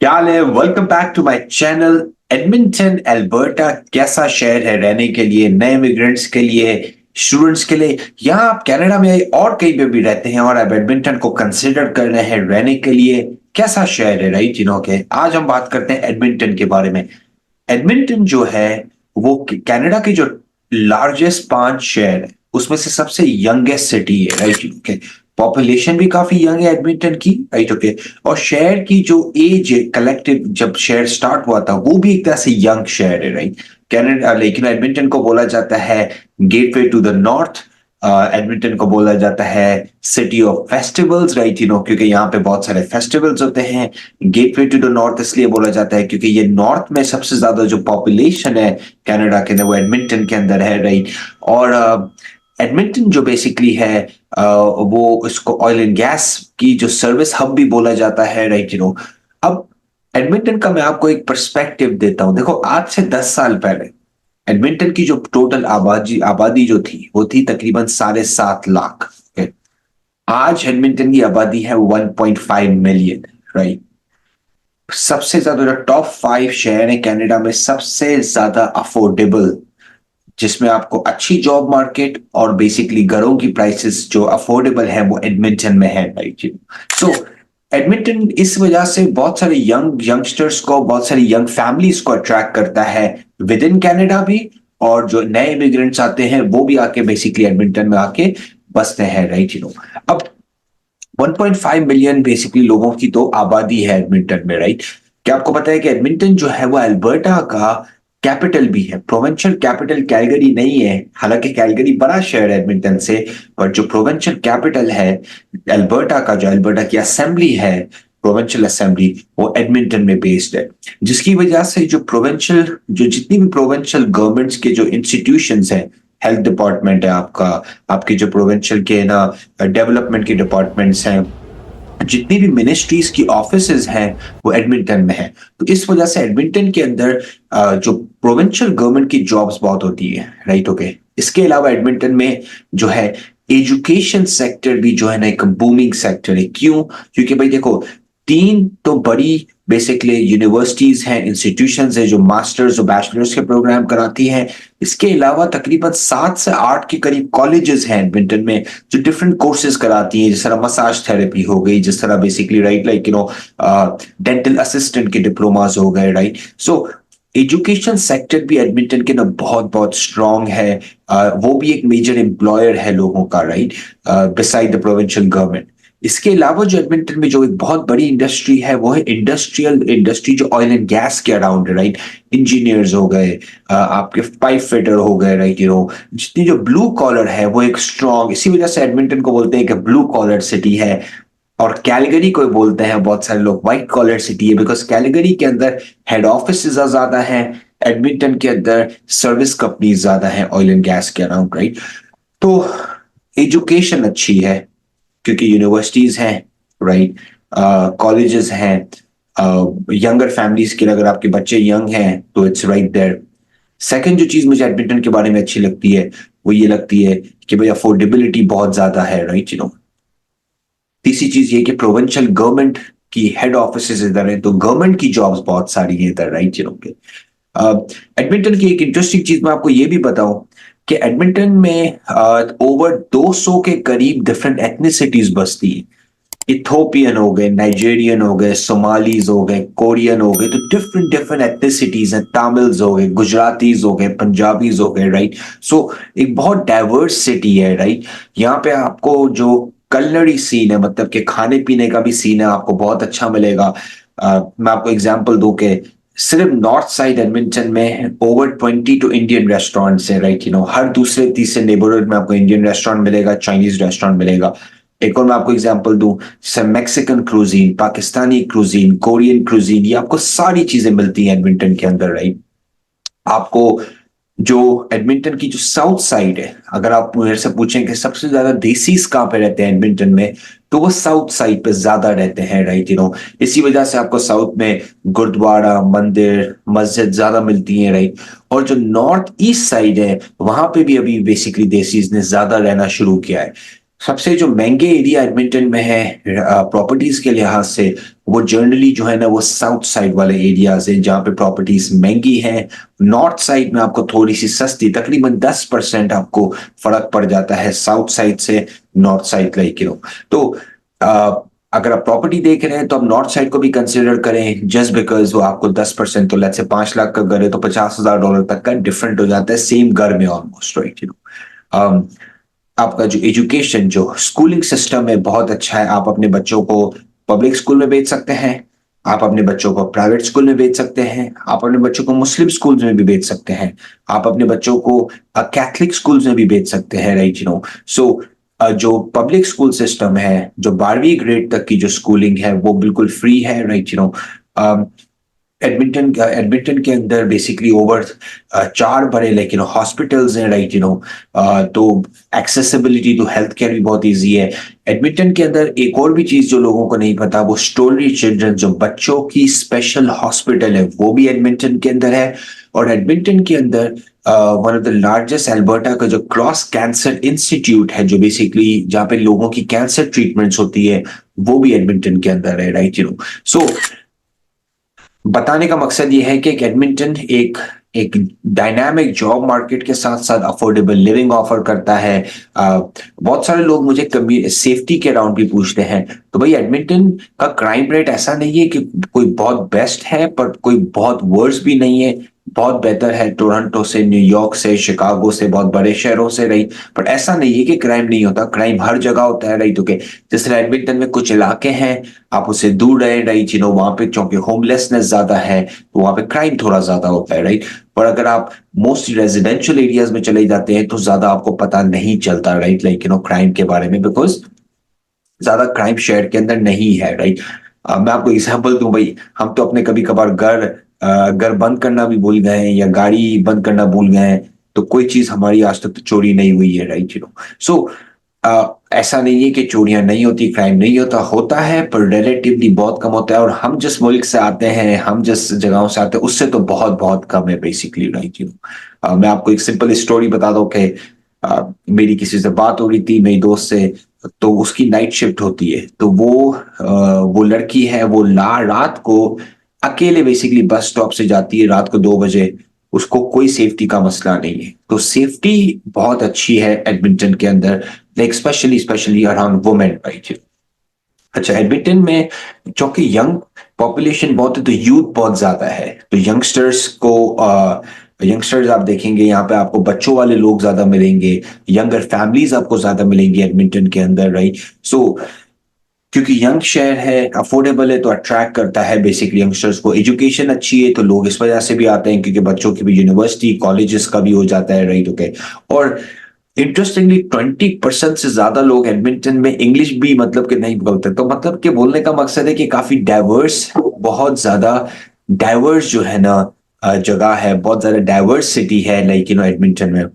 क्या हाल है? Welcome back to my channel. Edmonton Alberta कैसा शहर है रहने के लिए, नए इमिग्रेंट्स के लिए, स्टूडेंट्स के लिए। यहाँ आप कनाडा में और कहीं पे भी रहते हैं और आप एडमिंटन को कंसिडर कर रहे हैं रहने के लिए, कैसा शहर है, राइट? के आज हम बात करते हैं एडमिंटन के बारे में। एडमिंटन जो है वो कनाडा के जो लार्जेस्ट 5 शहर है उसमें से सबसे यंगेस्ट सिटी है, राइट? ओके। पॉपुलेशन भी काफी यंग है एडमिंटन की, राइट? ओके। और शहर की जो एज है कलेक्टिव, जब शहर स्टार्ट हुआ था वो भी एक तरह से यंग शहर है, राइट? कनाडा, लेकिन एडमिंटन को बोला जाता है gateway to the north. Edmonton को बोला जाता है सिटी ऑफ फेस्टिवल्स, राइट? क्योंकि यहाँ पे बहुत सारे फेस्टिवल्स होते हैं। गेटवे टू द नॉर्थ इसलिए बोला जाता है क्योंकि ये नॉर्थ में सबसे ज्यादा जो पॉपुलेशन है कनाडा के अंदर वो एडमिंटन के अंदर है, राइट? और एडमिंटन जो बेसिकली है वो इसको ऑयल एंड गैस की जो सर्विस हब भी बोला जाता है, राइट? अब एडमिंटन का मैं आपको एक पर्सपेक्टिव देता हूं। देखो, आज से 10 साल पहले एडमिंटन की जो टोटल आबादी आबादी जो थी वो थी तकरीबन 7.5 लाख। okay? आज एडमिंटन की आबादी है 1.5 मिलियन, राइट? सबसे ज्यादा जो टॉप 5 शहर है कनाडा में सबसे ज्यादा अफोर्डेबल, जिसमें आपको अच्छी जॉब मार्केट और बेसिकली घरों की प्राइसेस जो अफोर्डेबल है वो एडमिंटन में है, राइट? सो एडमिंटन इस वजह से बहुत सारे यंगस्टर्स को, बहुत सारी यंग फैमिलीज को अट्रैक्ट करता है विद इन कैनेडा भी। और जो नए इमिग्रेंट्स आते हैं वो भी आके बेसिकली एडमिंटन में आके बसते हैं, राइट? अब 1.5 मिलियन बेसिकली लोगों की तो आबादी है एडमिंटन में, राइट? क्या आपको पता है कि एडमिंटन जो है वो अल्बर्टा का कैपिटल भी है? प्रोविंशियल कैपिटल कैलगरी नहीं है, हालांकि कैलगरी बड़ा शहर है एडमिंटन से, पर जो प्रोविंशियल कैपिटल है अल्बर्टा का, जो अल्बर्टा की असेंबली है, प्रोविंशियल असेंबली, वो एडमिंटन में बेस्ड है। जिसकी वजह से जो जितनी भी प्रोविंशियल गवर्नमेंट्स के जो इंस्टीट्यूशंस हैं, हेल्थ डिपार्टमेंट है आपका, आपके जो प्रोविंशियल के ना डेवलपमेंट के डिपार्टमेंट्स हैं, जितनी भी मिनिस्ट्रीज की ऑफिसेज हैं वो एडमिंटन में है। तो इस वजह से एडमिंटन के अंदर जो प्रोविंशियल गवर्नमेंट की जॉब्स बहुत होती है, राइट? ओके। इसके अलावा एडमिंटन में जो है एजुकेशन सेक्टर भी जो है ना एक बूमिंग सेक्टर है। क्यों? क्योंकि भाई देखो, 3 तो बड़ी बेसिकली यूनिवर्सिटीज हैं, इंस्टीट्यूशंस है जो मास्टर्स और बैचलर्स के प्रोग्राम कराती हैं। इसके अलावा तकरीबन 7 से 8 के करीब कॉलेजेस हैं एडमिंटन में जो डिफरेंट कोर्सेज कराती हैं, जिस तरह मसाज थेरेपी हो गई, जिस तरह basically right like dental assistant के डिप्लोमास हो गए, राइट? सो एजुकेशन सेक्टर भी एडमिंटन के ना बहुत बहुत स्ट्रांग है। वो भी एक मेजर एम्प्लॉयर है लोगों का, right? Beside the provincial government. इसके अलावा जो एडमिंटन में जो एक बहुत बड़ी इंडस्ट्री है वो है इंडस्ट्रियल इंडस्ट्री जो ऑयल एंड गैस के अराउंड है, राइट? इंजीनियर्स हो गए, आपके पाइप फिटर हो गए, राइट? जितनी जो ब्लू कॉलर है वो एक स्ट्रांग, इसी वजह से एडमिंटन को बोलते हैं कि ब्लू कॉलर सिटी है। और कैलगरी को बोलते हैं बहुत सारे लोग व्हाइट कॉलर सिटी है, बिकॉज कैलगरी के अंदर हेड ऑफिस ज्यादा है, एडमिंटन के अंदर सर्विस कंपनी ज्यादा है ऑयल एंड गैस के अराउंड, राइट? तो एजुकेशन अच्छी है क्योंकि यूनिवर्सिटीज हैं, राइट? कॉलेजेस हैं, यंगर फैमिलीज के लिए, अगर आपके बच्चे यंग हैं तो इट्स राइट देयर। सेकंड जो चीज मुझे एडमिंटन के बारे में अच्छी लगती है वो ये लगती है कि भाई अफोर्डेबिलिटी बहुत ज्यादा है, राइट? तीसरी चीज ये कि प्रोविंशियल गवर्नमेंट की हेड ऑफिस इधर है, तो गवर्नमेंट की जॉब्स बहुत सारी है इधर, राइट? एडमिंटन की एक इंटरेस्टिंग चीज मैं आपको ये भी बताऊं कि एडमिंटन में ओवर 200 के करीब डिफरेंट एथनिसिटीज बसती हैं। इथोपियन हो गए, नाइजेरियन हो गए, सोमालीज हो गए, कोरियन हो गए, तो डिफरेंट डिफरेंट एथनिसिटीज हैं। तमिल्स हो गए, गुजरातीज हो गए, पंजाबीज हो गए, राइट? सो एक बहुत डाइवर्स सिटी है, राइट? यहाँ पे आपको जो कलनरी सीन है, मतलब कि खाने पीने का भी सीन है, आपको बहुत अच्छा मिलेगा। मैं आपको एग्जांपल दूं कि सिर्फ नॉर्थ साइड एडमिंटन में ओवर 22 टू इंडियन रेस्टोरेंट्स है, राइट? हर दूसरे तीसरे नेबरहुड में आपको इंडियन रेस्टोरेंट मिलेगा, चाइनीज रेस्टोरेंट मिलेगा। एक और मैं आपको एग्जांपल दूं, जैसे मैक्सिकन क्रूजीन, पाकिस्तानी क्रूजीन, कोरियन क्रूजीन, ये आपको सारी चीजें मिलती हैं एडमिंटन के अंदर, राइट? आपको जो एडमिंटन की जो साउथ साइड है, अगर आप मेरे से पूछें कि सबसे ज्यादा देसीज कहाँ पे रहते हैं एडमिंटन में, तो वो साउथ साइड पे ज्यादा रहते हैं, राइट? इसी वजह से आपको साउथ में गुरुद्वारा, मंदिर, मस्जिद ज्यादा मिलती हैं, राइट? और जो नॉर्थ ईस्ट साइड है वहां पे भी अभी बेसिकली देसीज ने ज्यादा रहना शुरू किया है। सबसे जो महंगे एरिया एडमिंटन में है प्रॉपर्टीज के लिहाज से, वो जनरली जो है ना वो साउथ साइड वाले एरियाज हैं जहाँ पे प्रॉपर्टीज महंगी हैं। नॉर्थ साइड में आपको थोड़ी सी सस्ती, तकरीबन 10% आपको फर्क पड़ जाता है साउथ साइड से नॉर्थ साइड लाइक तो अ, अगर आप प्रॉपर्टी देख रहे हैं तो आप नॉर्थ साइड को भी कंसिडर करें, जस्ट बिकॉज वो आपको 10%, तो लेट्स से 5 लाख का घर है तो $50,000 तक का डिफरेंट हो जाता है सेम घर में ऑलमोस्ट, राइट। आपका जो एजुकेशन, जो स्कूलिंग सिस्टम है बहुत अच्छा है। आप अपने बच्चों को पब्लिक स्कूल में भेज सकते हैं, आप अपने बच्चों को प्राइवेट स्कूल में भेज सकते हैं, आप अपने बच्चों को मुस्लिम स्कूल्स में भी भेज सकते हैं, आप अपने बच्चों को कैथलिक स्कूल्स में भी भेज सकते हैं, राइट सो जो पब्लिक स्कूल सिस्टम है, जो 12वीं ग्रेड तक की जो स्कूलिंग है वो बिल्कुल फ्री है, राइट एडमिंटन के अंदर बेसिकली ओवर 4 बड़े लेकिन हॉस्पिटल्स हैं, राइट तो एक्सेसिबिलिटी टू हेल्थ केयर भी बहुत इजी है। एडमिंटन के अंदर एक और भी चीज जो लोगों को नहीं पता, वो स्टोरी चिल्ड्रन, जो बच्चों की स्पेशल हॉस्पिटल है, वो भी एडमिंटन के अंदर है। और एडमिंटन के अंदर one of the largest Alberta का जो क्रॉस कैंसर इंस्टीट्यूट है, जो बेसिकली जहाँ पे लोगों की कैंसर ट्रीटमेंट्स होती है, वो भी एडमिंटन के अंदर है, राइट सो बताने का मकसद ये है कि एडमिंटन एक एक डायनामिक जॉब मार्केट के साथ साथ अफोर्डेबल लिविंग ऑफर करता है। बहुत सारे लोग मुझे कभी सेफ्टी के अराउंड भी पूछते हैं, तो भाई एडमिंटन का क्राइम रेट ऐसा नहीं है कि कोई बहुत बेस्ट है पर कोई बहुत वर्स भी नहीं है, बहुत बेहतर है टोरंटो से, न्यूयॉर्क से, शिकागो से, बहुत बड़े शहरों से, रही। पर ऐसा नहीं है कि क्राइम नहीं होता, क्राइम हर जगह होता है, रही। तो के जिस तरह एडमिंटन में कुछ इलाके हैं आप उससे दूर रहे, राइट वहां पे क्योंकि होमलेसनेस ज्यादा है तो वहां पे क्राइम थोड़ा ज्यादा होता है, राइट। पर अगर आप मोस्ट रेजिडेंशियल एरियाज में चले जाते हैं तो ज्यादा आपको पता नहीं चलता, राइट लाइक क्राइम के बारे में, बिकॉज ज्यादा क्राइम शहर के अंदर नहीं है, राइट। मैं आपको एग्जांपल दूं भाई, हम तो अपने कभी कभार घर बंद करना भी भूल गए हैं या गाड़ी बंद करना भूल गए हैं, तो कोई चीज हमारी आज तक तो चोरी नहीं हुई है, राइट सो ऐसा नहीं है कि चोरियां नहीं होती, क्राइम नहीं होता, होता है पर रिलेटिवली बहुत कम होता है। और हम जिस मुल्क से आते हैं, हम जिस जगहों से आते हैं, उससे तो बहुत बहुत कम है बेसिकली, राइट मैं आपको एक सिंपल स्टोरी बता दूं कि मेरी किसी से बात हो रही थी, मेरी दोस्त से, तो उसकी नाइट शिफ्ट होती है, तो वो लड़की है, वो रात को अकेले बेसिकली बस स्टॉप से जाती है रात को 2 बजे, उसको कोई सेफ्टी का मसला नहीं है। तो सेफ्टी बहुत अच्छी है एडमिंटन के अंदर, like specially around women, right. अच्छा, एडमिंटन में चूंकि यंग पॉपुलेशन बहुत है तो यूथ बहुत ज्यादा है, तो यंगस्टर्स आप देखेंगे यहाँ पे आपको बच्चों वाले लोग ज्यादा मिलेंगे, यंगर फैमिलीज आपको ज्यादा मिलेंगी एडमिंटन के अंदर, राइट सो क्योंकि यंग शहर है, अफोर्डेबल है, तो अट्रैक्ट करता है बेसिकली यंगस्टर्स को। एजुकेशन अच्छी है तो लोग इस वजह से भी आते हैं क्योंकि बच्चों की भी यूनिवर्सिटी कॉलेजेस का भी हो जाता है, राइट ओके। और इंटरेस्टिंगली 20% से ज्यादा लोग एडमिंटन में इंग्लिश भी मतलब कि नहीं बोलते, तो मतलब कि बोलने का मकसद है कि काफी डाइवर्स, बहुत ज्यादा डाइवर्स जो है ना जगह है, बहुत ज्यादा डाइवर्स सिटी है लाइक एडमिंटन में।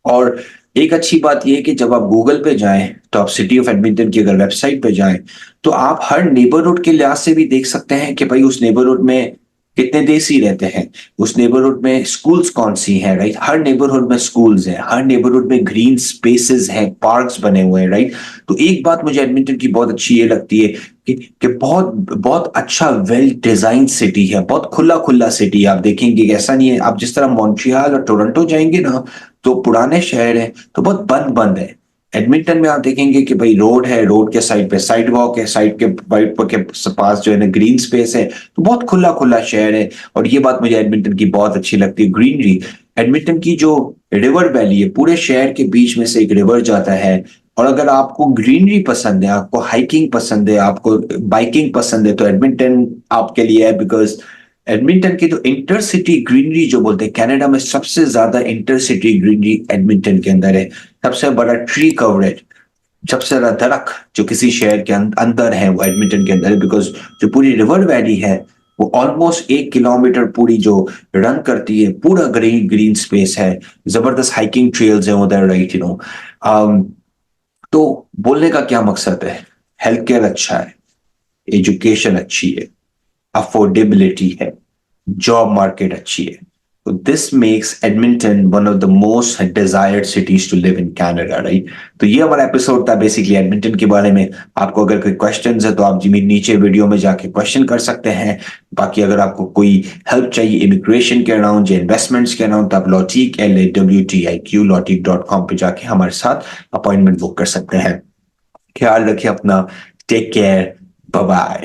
और एक अच्छी बात यह है कि जब आप गूगल पे जाएं तो आप सिटी ऑफ एडमिंटन की अगर वेबसाइट पे जाएं तो आप हर नेबरहुड के लिहाज से भी देख सकते हैं कि भाई उस नेबरहुड में कितने देसी रहते हैं, उस नेबरहुड में स्कूल्स कौन सी हैं, राइट। हर नेबरहुड में स्कूल्स हैं, हर नेबरहुड में ग्रीन स्पेसेस हैं, पार्क्स बने हुए हैं, राइट। तो एक बात मुझे एडमिंटन की बहुत अच्छी ये लगती है कि बहुत बहुत अच्छा वेल डिजाइन सिटी है, बहुत खुला खुला सिटी है। आप देखेंगे कि ऐसा नहीं है, आप जिस तरह मॉन्ट्रियल और टोरंटो जाएंगे ना तो पुराने शहर है तो बहुत बंद बंद है। एडमिंटन में आप देखेंगे कि भाई रोड है, रोड के साइड पे साइड वॉक है, साइड के वाइट के पास जो है ना ग्रीन स्पेस है, तो बहुत खुला खुला शहर है। और ये बात मुझे एडमिंटन की बहुत अच्छी लगती है, ग्रीनरी। एडमिंटन की जो रिवर वैली है, पूरे शहर के बीच में से एक रिवर जाता है। और अगर आपको ग्रीनरी पसंद है, आपको हाइकिंग पसंद है, आपको बाइकिंग पसंद है, तो एडमिंटन आपके लिए है। बिकॉज एडमिंटन की जो इंटरसिटी ग्रीनरी जो बोलते हैं, कनाडा में सबसे ज्यादा इंटरसिटी ग्रीनरी एडमिंटन के अंदर है। सबसे बड़ा ट्री कवरेज, सबसे ज्यादा दरख्त जो किसी शहर के अंदर है वो एडमिंटन के अंदर है। बिकॉज जो पूरी रिवर वैली है वो ऑलमोस्ट 1 किलोमीटर पूरी जो रन करती है, पूरा ग्रीन ग्रीन स्पेस है, जबरदस्त हाइकिंग ट्रेल्स हैं उधर, राइट तो बोलने का क्या मकसद है, हेल्थ केयर अच्छा है, एजुकेशन अच्छी है, अफोर्डेबिलिटी है, जॉब मार्केट अच्छी है, तो this makes Edmonton one of the most desired cities to live in Canada, right? तो ये हमारा एपिसोड था बेसिकली एडमिंटन के बारे में। आपको अगर कोई क्वेश्चंस है तो आप जी नीचे वीडियो में जाके क्वेश्चन कर सकते हैं। बाकी अगर आपको कोई हेल्प चाहिए इमिग्रेशन के अराउंड या इन्वेस्टमेंट्स के अराउंड, तो आप लॉटिक LAWTIQ lawtik.com पे जाके हमारे साथ अपॉइंटमेंट बुक कर सकते हैं। ख्याल रखिए अपना, टेक केयर, बाय बाय।